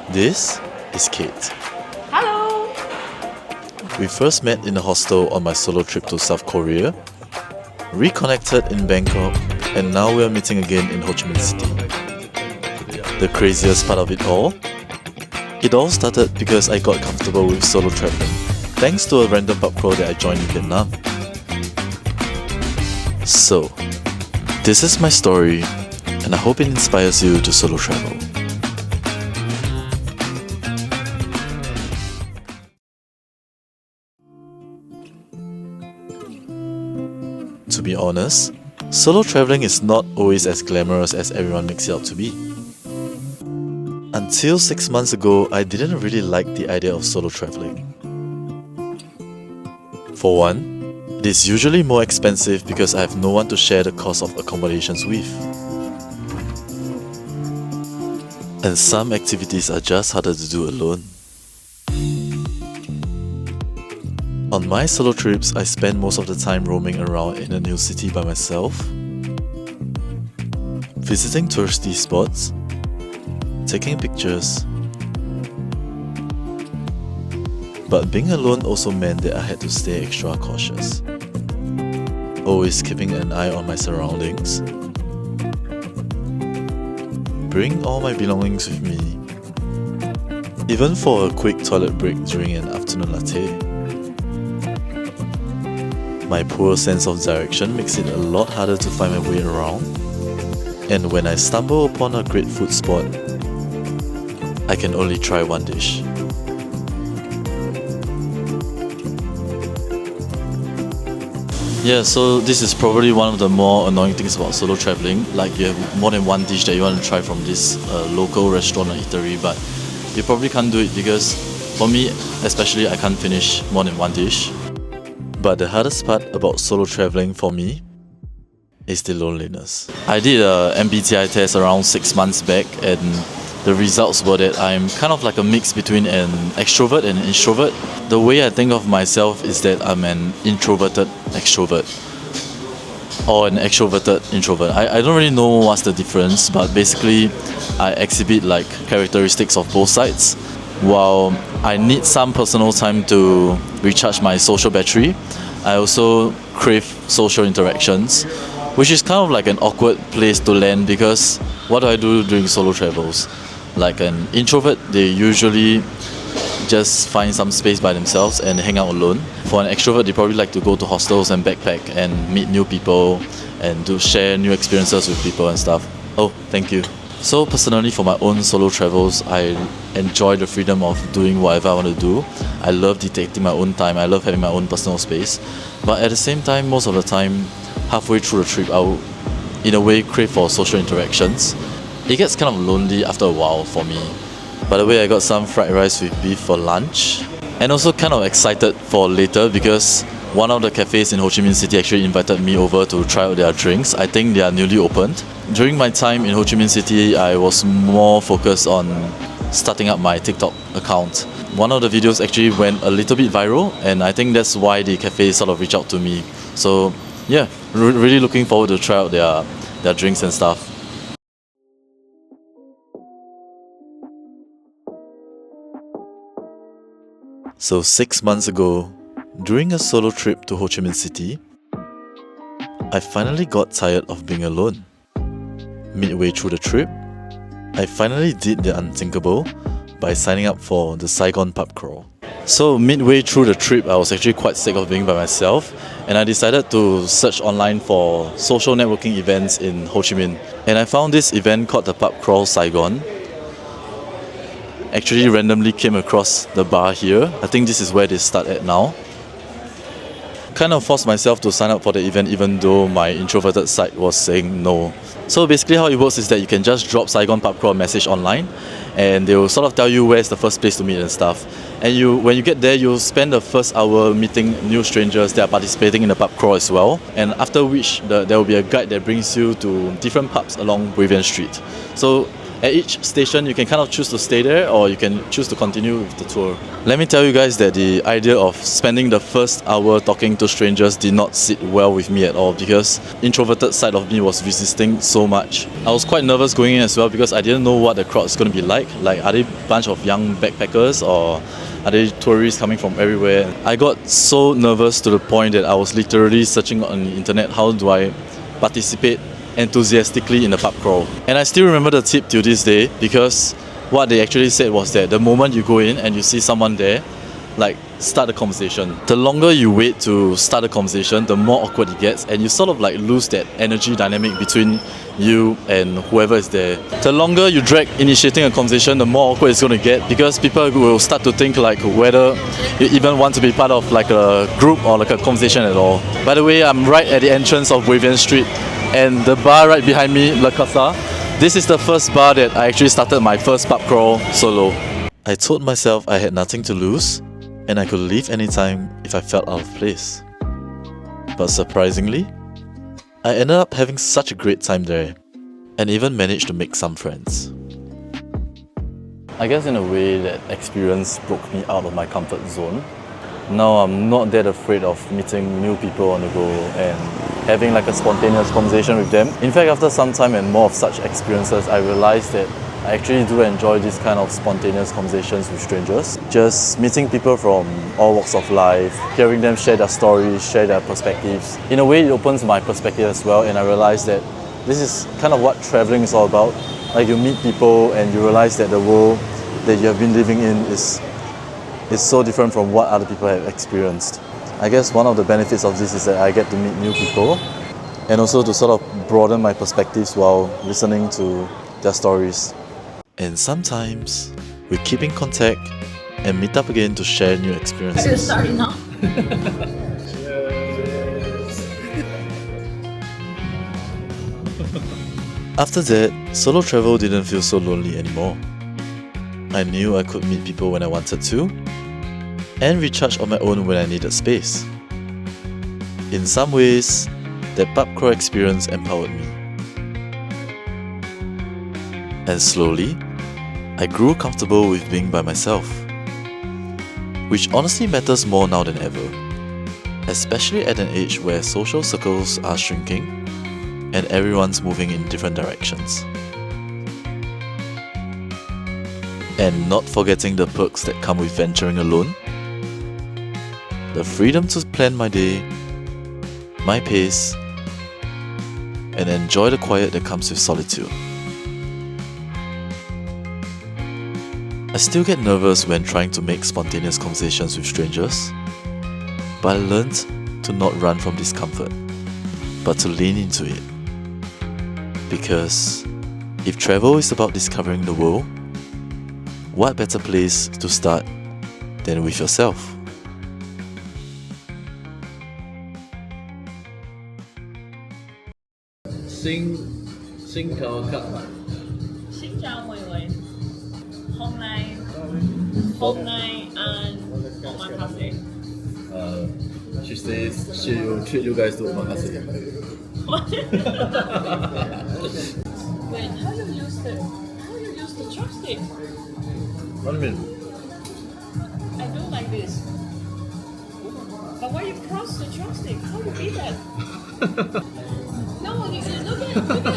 This is Kate. Hello! We first met in a hostel on my solo trip to South Korea, reconnected in Bangkok, and now we are meeting again in Ho Chi Minh City. The craziest part of it all started because I got comfortable with solo traveling, thanks to a random pub crawl that I joined in Vietnam. So, this is my story, and I hope it inspires you to solo travel. To be honest, solo traveling is not always as glamorous as everyone makes it out to be. Until 6 months ago, I didn't really like the idea of solo traveling. For one, it is usually more expensive because I have no one to share the cost of accommodations with. And some activities are just harder to do alone. On my solo trips, I spend most of the time roaming around in a new city by myself, visiting touristy spots, taking pictures. But being alone also meant that I had to stay extra cautious, always keeping an eye on my surroundings, bring all my belongings with me, even for a quick toilet break during an afternoon latte. My poor sense of direction makes it a lot harder to find my way around, and when I stumble upon a great food spot, I can only try one dish. Yeah, so this is probably one of the more annoying things about solo traveling. Like, you have more than one dish that you want to try from this local restaurant or eatery, but you probably can't do it because, for me especially, I can't finish more than one dish. But the hardest part about solo traveling for me is the loneliness. I did a MBTI test around 6 months back, and the results were that I'm kind of like a mix between an extrovert and an introvert. The way I think of myself is that I'm an introverted extrovert or an extroverted introvert. I don't really know what's the difference, but basically I exhibit like characteristics of both sides. While I need some personal time to recharge my social battery, I also crave social interactions, which is kind of like an awkward place to land because what do I do during solo travels? Like an introvert, they usually just find some space by themselves and hang out alone. For an extrovert, they probably like to go to hostels and backpack and meet new people and to share new experiences with people and stuff. Oh, thank you. So personally, for my own solo travels, I enjoy the freedom of doing whatever I want to do. I love dictating my own time. I love having my own personal space. But at the same time, most of the time, halfway through the trip, I will, in a way, crave for social interactions. It gets kind of lonely after a while for me. By the way, I got some fried rice with beef for lunch. And also kind of excited for later because one of the cafes in Ho Chi Minh City actually invited me over to try out their drinks. I think they are newly opened. During my time in Ho Chi Minh City, I was more focused on starting up my TikTok account. One of the videos actually went a little bit viral, and I think that's why the cafe sort of reached out to me. So yeah, really looking forward to try out their drinks and stuff. So 6 months ago, during a solo trip to Ho Chi Minh City, I finally got tired of being alone. Midway through the trip, I finally did the unthinkable by signing up for the Saigon pub crawl. So midway through the trip, I was actually quite sick of being by myself, and I decided to search online for social networking events in Ho Chi Minh. And I found this event called the Pub Crawl Saigon. Actually randomly came across the bar here. I think this is where they start at now. Kind of forced myself to sign up for the event even though my introverted side was saying no. So basically how it works is that you can just drop Saigon Pub Crawl a message online, and they will sort of tell you where's the first place to meet and stuff. And when you get there, you'll spend the first hour meeting new strangers that are participating in the pub crawl as well. And after which there will be a guide that brings you to different pubs along Bravian Street. So At each station, you can kind of choose to stay there or you can choose to continue with the tour. Let me tell you guys that the idea of spending the first hour talking to strangers did not sit well with me at all because introverted side of me was resisting so much. I was quite nervous going in as well because I didn't know what the crowd is going to be like. Like, are they a bunch of young backpackers or are they tourists coming from everywhere? I got so nervous to the point that I was literally searching on the internet, how do I participate enthusiastically in the pub crawl. And I still remember the tip till this day because what they actually said was that the moment you go in and you see someone there, like, start a conversation. The longer you wait to start a conversation, the more awkward it gets and you sort of like lose that energy dynamic between you and whoever is there. The longer you drag initiating a conversation, the more awkward it's going to get because people will start to think like whether you even want to be part of like a group or like a conversation at all. By the way, I'm right at the entrance of Wavian Street and the bar right behind me, La Casa, this is the first bar that I actually started my first pub crawl solo. I told myself I had nothing to lose and I could leave anytime if I felt out of place. But surprisingly, I ended up having such a great time there and even managed to make some friends. I guess in a way that experience broke me out of my comfort zone. Now I'm not that afraid of meeting new people on the go and having like a spontaneous conversation with them. In fact, after some time and more of such experiences, I realized that I actually do enjoy these kind of spontaneous conversations with strangers. Just meeting people from all walks of life, hearing them share their stories, share their perspectives. In a way, it opens my perspective as well, and I realized that this is kind of what traveling is all about. Like, you meet people and you realize that the world that you have been living in is so different from what other people have experienced. I guess one of the benefits of this is that I get to meet new people and also to sort of broaden my perspectives while listening to their stories. And sometimes we keep in contact and meet up again to share new experiences. Are you starting now? After that, solo travel didn't feel so lonely anymore. I knew I could meet people when I wanted to and recharge on my own when I needed space. In some ways, that pub crawl experience empowered me. And slowly, I grew comfortable with being by myself, which honestly matters more now than ever, especially at an age where social circles are shrinking and everyone's moving in different directions. And not forgetting the perks that come with venturing alone, the freedom to plan my day, my pace, and enjoy the quiet that comes with solitude. I still get nervous when trying to make spontaneous conversations with strangers, but I learned to not run from discomfort, but to lean into it. Because if travel is about discovering the world, what better place to start than with yourself? Xin chào các bạn. Xin chào mọi người. Hôm nay ăn omakase. She says she will treat you guys to omakase. What? Wait, how you use the chopstick? What do you mean? I do like this. But why you cross the chopstick? How you did that? No, you look at